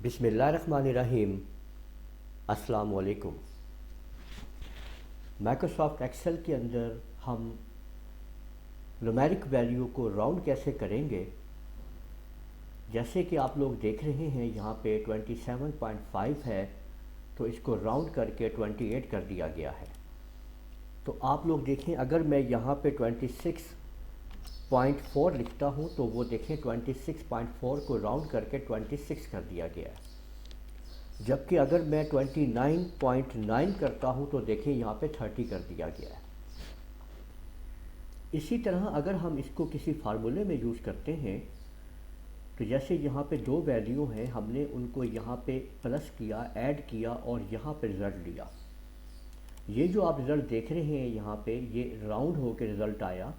बिस्मिल्लाहिर्रहमानिर्रहीम। अस्सलाम वालेकुम। माइक्रोसॉफ्ट एक्सेल के अंदर हम न्यूमेरिक वैल्यू को राउंड कैसे करेंगे। जैसे कि आप लोग देख रहे हैं यहाँ पे 27.5 है, तो इसको राउंड करके 28 कर दिया गया है। तो आप लोग देखें, अगर मैं यहाँ पे 26.4 लिखता हूँ तो वो देखें 26.4 को राउंड करके 26 कर दिया गया है। जबकि अगर मैं 29.9 करता हूँ तो देखें यहाँ पे 30 कर दिया गया है। इसी तरह अगर हम इसको किसी फार्मूले में यूज़ करते हैं तो जैसे यहाँ पे दो वैल्यू हैं, हमने उनको यहाँ पे प्लस किया, ऐड किया और यहाँ पे रिज़ल्ट लिया। ये जो आप रिज़ल्ट देख रहे हैं यहाँ पे, ये राउंड होकर रिज़ल्ट आया।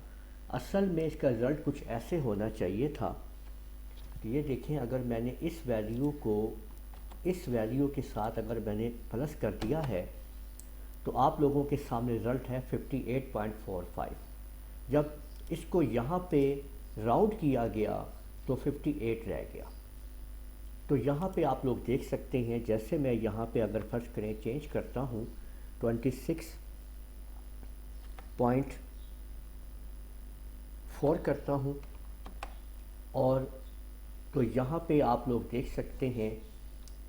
असल में इसका रिज़ल्ट कुछ ऐसे होना चाहिए था कि ये देखें, अगर मैंने इस वैल्यू को इस वैल्यू के साथ अगर मैंने प्लस कर दिया है तो आप लोगों के सामने रिज़ल्ट है 58.45। जब इसको यहाँ पे राउंड किया गया तो 58 रह गया। तो यहाँ पे आप लोग देख सकते हैं, जैसे मैं यहाँ पे अगर फर्स्ट करें चेंज करता हूँ 26.4 करता हूँ, और तो यहाँ पे आप लोग देख सकते हैं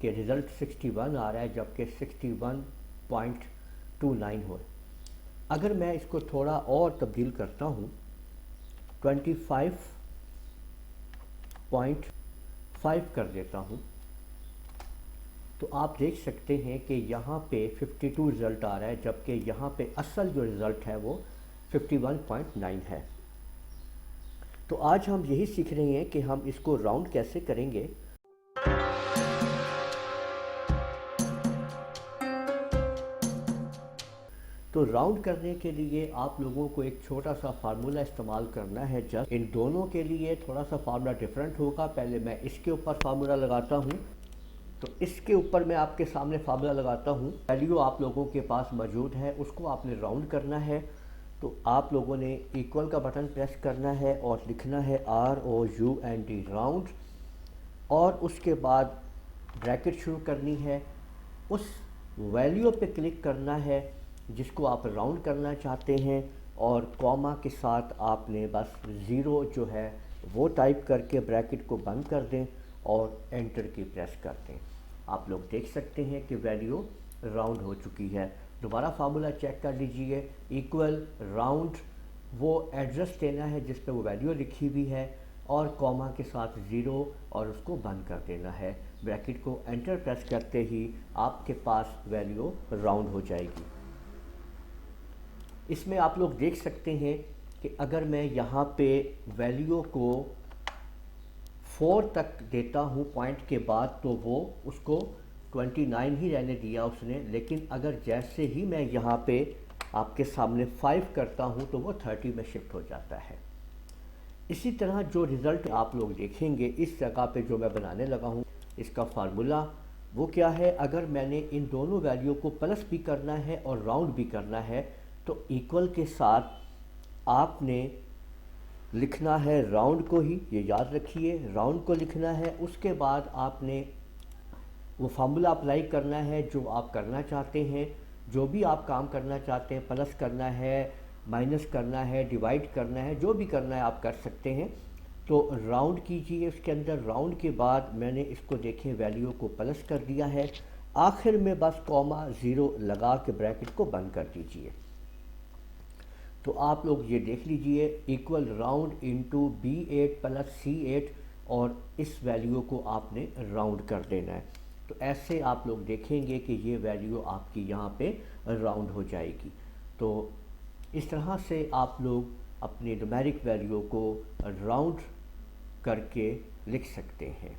कि रिज़ल्ट 61 आ रहा है, जबकि 61.29 हो। अगर मैं इसको थोड़ा और तब्दील करता हूँ 25.5 कर देता हूँ, तो आप देख सकते हैं कि यहाँ पे 52 रिज़ल्ट आ रहा है, जबकि यहाँ पे असल जो रिज़ल्ट है वो 51.9 है। तो आज हम यही सीख रहे हैं कि हम इसको राउंड कैसे करेंगे। तो राउंड करने के लिए आप लोगों को एक छोटा सा फार्मूला इस्तेमाल करना है। जस्ट इन दोनों के लिए थोड़ा सा फार्मूला डिफरेंट होगा। पहले मैं इसके ऊपर फार्मूला लगाता हूँ, तो इसके ऊपर मैं आपके सामने फार्मूला लगाता हूँ। वैल्यू आप लोगों के पास मौजूद है, उसको आपने राउंड करना है। तो आप लोगों ने इक्वल का बटन प्रेस करना है और लिखना है ROUND राउंड, और उसके बाद ब्रैकेट शुरू करनी है। उस वैल्यू पे क्लिक करना है जिसको आप राउंड करना चाहते हैं, और कॉमा के साथ आपने बस 0 जो है वो टाइप करके ब्रैकेट को बंद कर दें और एंटर की प्रेस कर दें। आप लोग देख सकते हैं कि वैल्यू राउंड हो चुकी है। दोबारा फार्मूला चेक कर लीजिए, इक्वल राउंड, वो एड्रेस देना है जिस पे वो वैल्यू लिखी हुई है, और कॉमा के साथ 0 और उसको बंद कर देना है। ब्रैकेट को एंटर प्रेस करते ही आपके पास वैल्यू राउंड हो जाएगी। इसमें आप लोग देख सकते हैं कि अगर मैं यहाँ पे वैल्यू को 4 तक देता हूँ पॉइंट के बाद, तो वो उसको 29 ही रहने दिया उसने। लेकिन अगर जैसे ही मैं यहाँ पे आपके सामने 5 करता हूँ तो वो 30 में शिफ्ट हो जाता है। इसी तरह जो रिज़ल्ट आप लोग देखेंगे इस जगह पे जो मैं बनाने लगा हूँ, इसका फार्मूला वो क्या है। अगर मैंने इन दोनों वैल्यू को प्लस भी करना है और राउंड भी करना है, तो इक्वल के साथ आपने लिखना है राउंड को ही, ये याद रखिए, राउंड को लिखना है। उसके बाद आपने वो फार्मूला अप्लाई करना है जो आप करना चाहते हैं। जो भी आप काम करना चाहते हैं, प्लस करना है, माइनस करना है, डिवाइड करना है, जो भी करना है आप कर सकते हैं। तो राउंड कीजिए, उसके अंदर राउंड के बाद मैंने इसको देखें वैल्यू को प्लस कर दिया है। आखिर में बस कॉमा 0 लगा के ब्रैकेट को बंद कर दीजिए। तो आप लोग ये देख लीजिए, equal round into B8 plus C8, और इस वैल्यू को आपने राउंड कर देना है। तो ऐसे आप लोग देखेंगे कि ये वैल्यू आपकी यहाँ पे राउंड हो जाएगी। तो इस तरह से आप लोग अपनी न्यूमेरिक वैल्यू को राउंड करके लिख सकते हैं।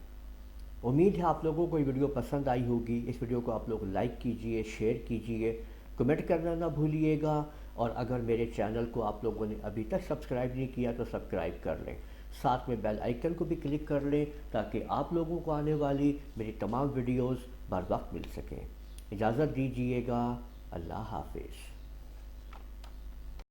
उम्मीद है आप लोगों को ये वीडियो पसंद आई होगी। इस वीडियो को आप लोग लाइक कीजिए, शेयर कीजिए, कमेंट करना ना भूलिएगा। और अगर मेरे चैनल को आप लोगों ने अभी तक सब्सक्राइब नहीं किया तो सब्सक्राइब कर लें, साथ में बेल आइकन को भी क्लिक कर लें ताकि आप लोगों को आने वाली मेरी तमाम वीडियोस बर वक्त मिल सकें। इजाज़त दीजिएगा। अल्लाह हाफिज़।